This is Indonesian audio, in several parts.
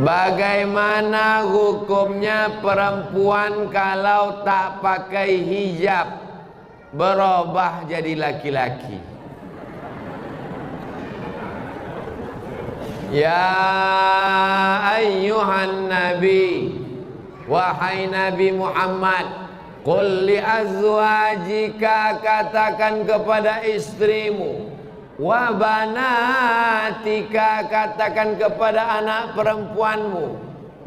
Bagaimana hukumnya perempuan kalau tak pakai hijab berubah jadi laki-laki? Ya ayyuhan nabi, wahai Nabi Muhammad, qul li azwajika, katakan kepada istrimu, wa banatika, katakan kepada anak perempuanmu,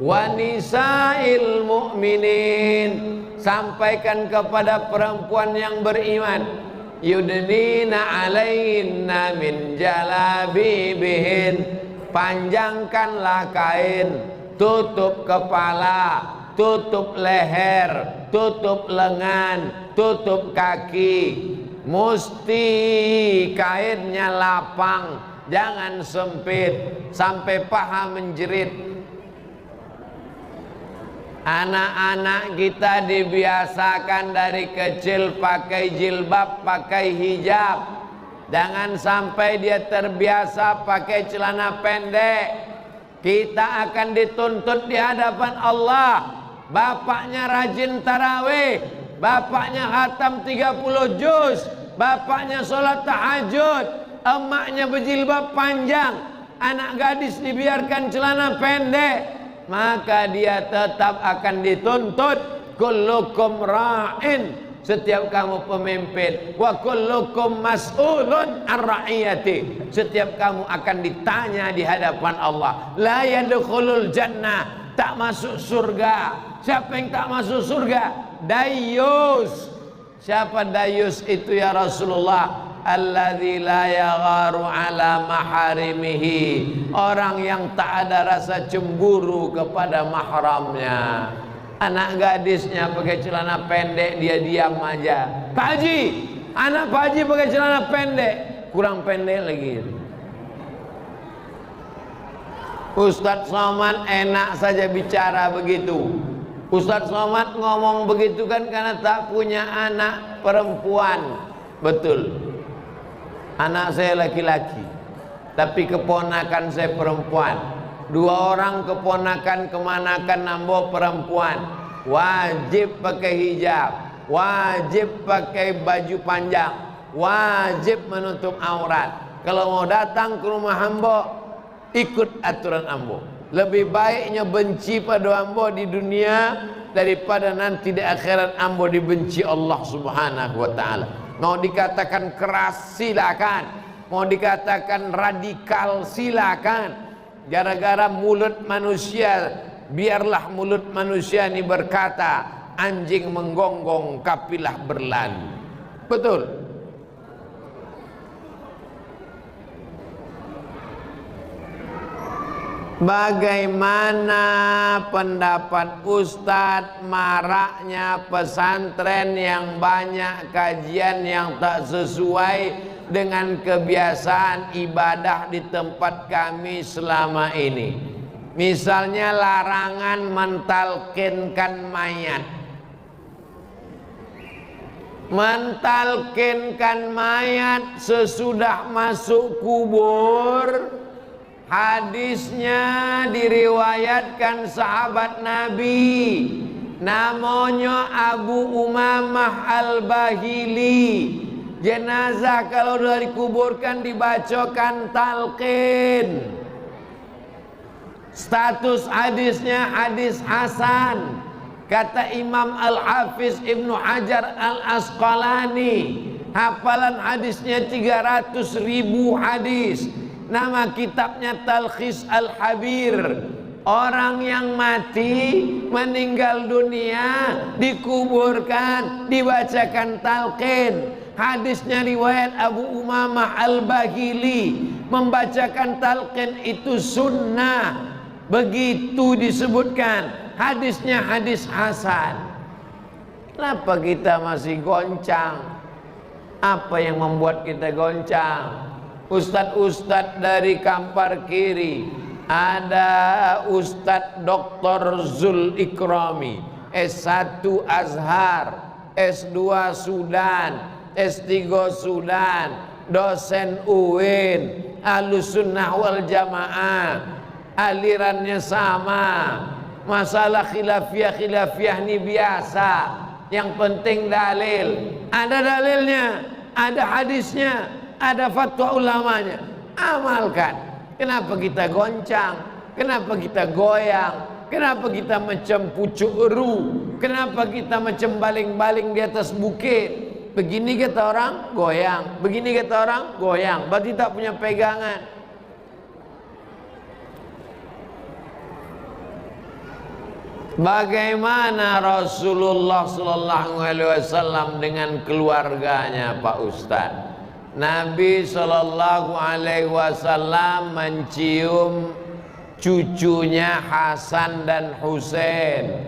wa nisa'il mu'minin, sampaikan kepada perempuan yang beriman, yudnina alaihinna min jalabibihin, panjangkanlah kain, tutup kepala, tutup leher, tutup lengan, tutup kaki. Mesti kainnya lapang, jangan sempit sampai paha menjerit. Anak-anak kita dibiasakan dari kecil pakai jilbab, pakai hijab. Jangan sampai dia terbiasa pakai celana pendek. Kita akan dituntut di hadapan Allah. Bapaknya rajin tarawih, bapaknya khatam 30 juz, bapaknya sholat tahajud, emaknya berjilbab panjang, anak gadis dibiarkan celana pendek, maka dia tetap akan dituntut. Kullukum ra'in, setiap kamu pemimpin, wa kullukum mas'ulun an ra'iyati, setiap kamu akan ditanya di hadapan Allah. La yadkhulul jannah, tak masuk surga. Siapa yang tak masuk surga? Dayus. Siapa dayus itu ya Rasulullah? Alladzi la yagharu ala maharimihi, orang yang tak ada rasa cemburu kepada mahramnya. Anak gadisnya pakai celana pendek, dia diam aja. Pak Haji, anak Pak Haji pakai celana pendek, kurang pendek lagi. Ustadz Somad enak saja bicara begitu. Ustadz Somad ngomong begitu kan karena tak punya anak perempuan. Betul, anak saya laki-laki, tapi keponakan saya perempuan. 2 orang keponakan kemanakan nambo perempuan, wajib pakai hijab, wajib pakai baju panjang, wajib menutup aurat. Kalau mau datang ke rumah ambo, ikut aturan ambo. Lebih baiknya benci pada ambo di dunia daripada nanti di akhirat ambo dibenci Allah Subhanahu wa ta'ala. Mau dikatakan keras silakan, mau dikatakan radikal silakan. Gara-gara mulut manusia, biarlah mulut manusia ini berkata, anjing menggonggong kapilah berlalu. Betul. Bagaimana pendapat Ustadz maraknya pesantren yang banyak kajian yang tak sesuai dengan kebiasaan ibadah di tempat kami selama ini? Misalnya larangan mentalkinkan mayat. Mentalkinkan mayat sesudah masuk kubur, hadisnya diriwayatkan sahabat Nabi, namanya Abu Umamah Al-Bahili. Jenazah kalau sudah dikuburkan dibacakan talqin. Status hadisnya hadis hasan. Kata Imam Al-Hafiz Ibnu Hajar Al-Asqalani, hafalan hadisnya 300.000 hadis. Nama kitabnya Talkhis Al-Habir. Orang yang mati meninggal dunia dikuburkan dibacakan talqin. Hadisnya riwayat Abu Umamah Al-Bahili, membacakan talqin itu sunnah. Begitu disebutkan. Hadisnya hadis hasan. Kenapa kita masih goncang? Apa yang membuat kita goncang? Ustadz-ustadz dari Kampar Kiri, ada Ustadz Dr. Zul Ikrami, S1 Azhar, S2 Sudan, S3 Sudan, dosen UIN, Ahlussunnah wal Jamaah. alirannya sama. Masalah khilafiyah ini biasa. Yang penting dalil. Ada dalilnya, ada hadisnya, ada fatwa ulamanya. Amalkan. Kenapa kita goncang? Kenapa kita goyang? Kenapa kita macam pucuk eru? Kenapa kita macam baling-baling di atas bukit? Begini kata orang, goyang. Begini kata orang, goyang. Berarti tak punya pegangan. Bagaimana Rasulullah sallallahu alaihi wasallam dengan keluarganya, Pak Ustaz? Nabi sallallahu alaihi wasallam mencium cucunya Hasan dan Husain.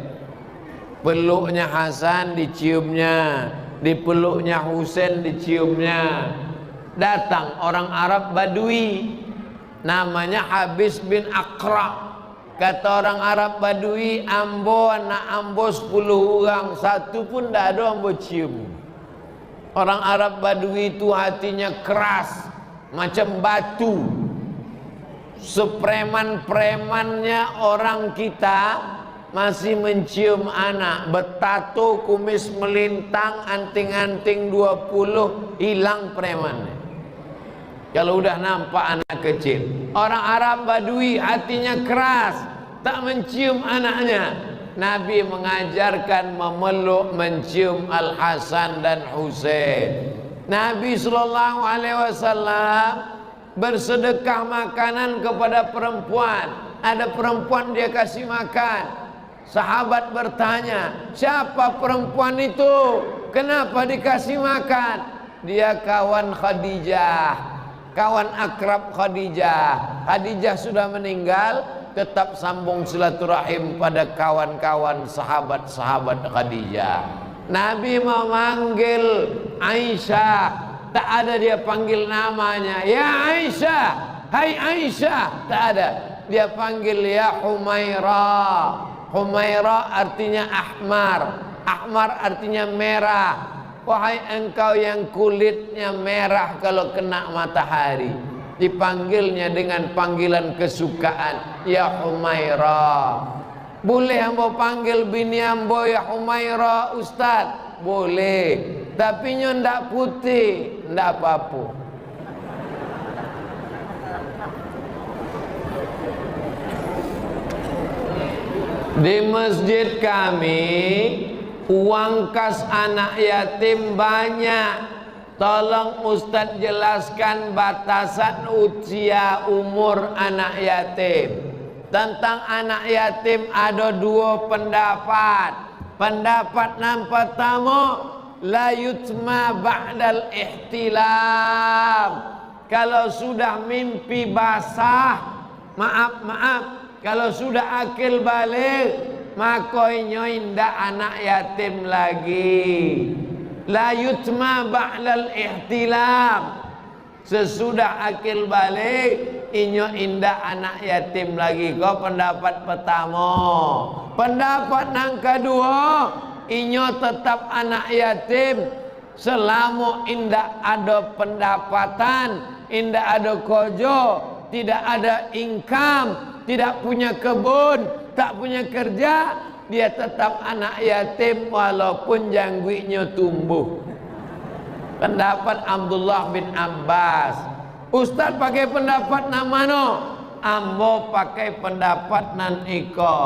Peluknya Hasan diciumnya, dipeluknya Husain diciumnya. Datang orang Arab Badui namanya Habis bin Aqra. Kata orang Arab Badui, ambo anak ambo 10 orang, satu pun tak ada ambo cium. Orang Arab Badui itu hatinya keras macam batu. Sepreman-premannya orang kita masih mencium anak, bertato, kumis melintang, anting-anting 20, hilang premannya. Kalau udah nampak anak kecil. Orang Arab Badui hatinya keras, tak mencium anaknya. Nabi mengajarkan memeluk, mencium Al-Hasan dan Husain. Nabi sallallahu alaihi wasallam bersedekah makanan kepada perempuan. Ada perempuan dia kasih makan. Sahabat bertanya, siapa perempuan itu? Kenapa dikasih makan? Dia kawan Khadijah, kawan akrab Khadijah. Khadijah sudah meninggal, tetap sambung silaturahim pada kawan-kawan sahabat-sahabat Khadijah. Nabi memanggil Aisyah, tak ada dia panggil namanya, ya Aisyah, hai Aisyah, tak ada. Dia panggil ya Humairah. Humairah artinya ahmar, ahmar artinya merah. Wahai engkau yang kulitnya merah kalau kena matahari. Dipanggilnya dengan panggilan kesukaan, ya Humairah. Boleh ambo panggil bini ambo ya Humairah Ustaz? Boleh, tapi nyo ndak putih, ndak apa-apa. Di masjid kami uang kas anak yatim banyak. Tolong Ustadz jelaskan batasan usia umur anak yatim. Tentang anak yatim ada 2 pendapat. Pendapat yang pertama, la yutma ba'dal ihtilam. Kalau sudah mimpi basah, maaf, kalau sudah akil balik, maka indah anak yatim lagi. La yutma ba'dal ihtilam. Sesudah akil balik, indah anak yatim lagi. Kau pendapat pertama. Pendapat yang kedua, tetap anak yatim selama indah ada pendapatan, indah ada kerja, tidak ada income, tidak punya kebun, tak punya kerja, dia tetap anak yatim walaupun jangguinya tumbuh. Pendapat Abdullah bin Abbas. Ustaz pakai pendapat nan mana? Ambo pakai pendapat nan iko.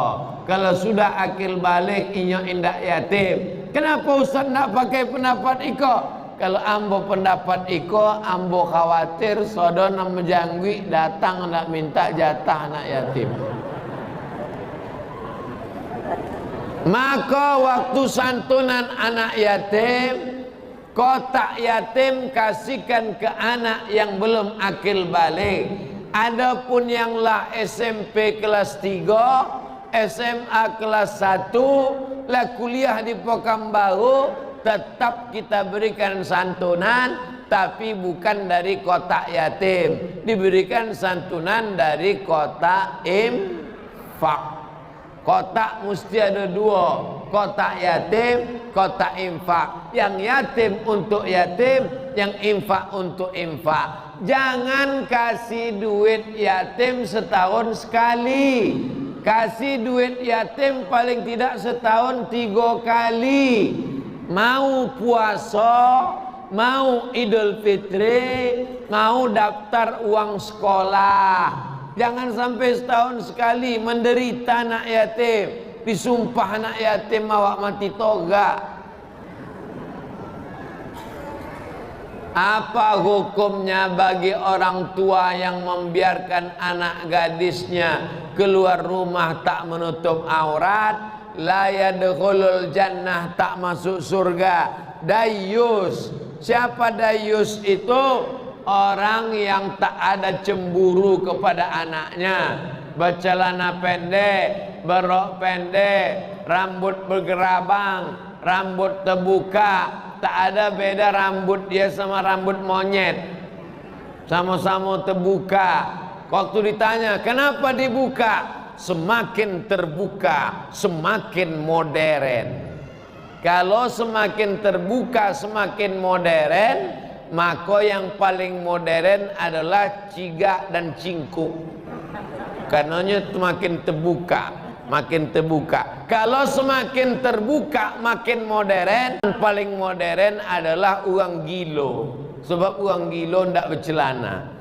Kalau sudah akil balik indak yatim. Kenapa Ustaz nak pakai pendapat iko? Kalau ambo pendapat iko, ambo khawatir sodona menjanggui datang nak minta jatah anak yatim. Maka waktu santunan anak yatim, kotak yatim kasihkan ke anak yang belum akil balik. Adapun yang lah SMP kelas 3, SMA kelas 1, lah kuliah di Pekanbaru, tetap kita berikan santunan, tapi bukan dari kotak yatim, diberikan santunan dari kotak infak. Kotak mesti ada 2, kotak yatim, kotak infak. Yang yatim untuk yatim, yang infak untuk infak. Jangan kasih duit yatim setahun sekali. Kasih duit yatim paling tidak setahun 3 kali. Mau puasa, mau Idul Fitri, mau daftar uang sekolah. Jangan sampai setahun sekali menderita anak yatim. Disumpah anak yatim awak mati toga. Apa hukumnya bagi orang tua yang membiarkan anak gadisnya keluar rumah tak menutup aurat? La yadkhulul jannah, tak masuk surga. Dayus. Siapa dayus itu? Orang yang tak ada cemburu kepada anaknya. Bercelana pendek, berrok pendek, rambut bergerabang, rambut terbuka. Tak ada beda rambut dia sama rambut monyet. Sama-sama terbuka. Waktu ditanya, kenapa dibuka? Semakin terbuka, semakin modern. Kalau semakin terbuka, semakin modern, maka yang paling modern adalah cigak dan cingkuk. Karenanya semakin terbuka, makin terbuka. Kalau semakin terbuka, makin modern. Paling modern adalah uang gilo. Sebab uang gilo tidak bercelana.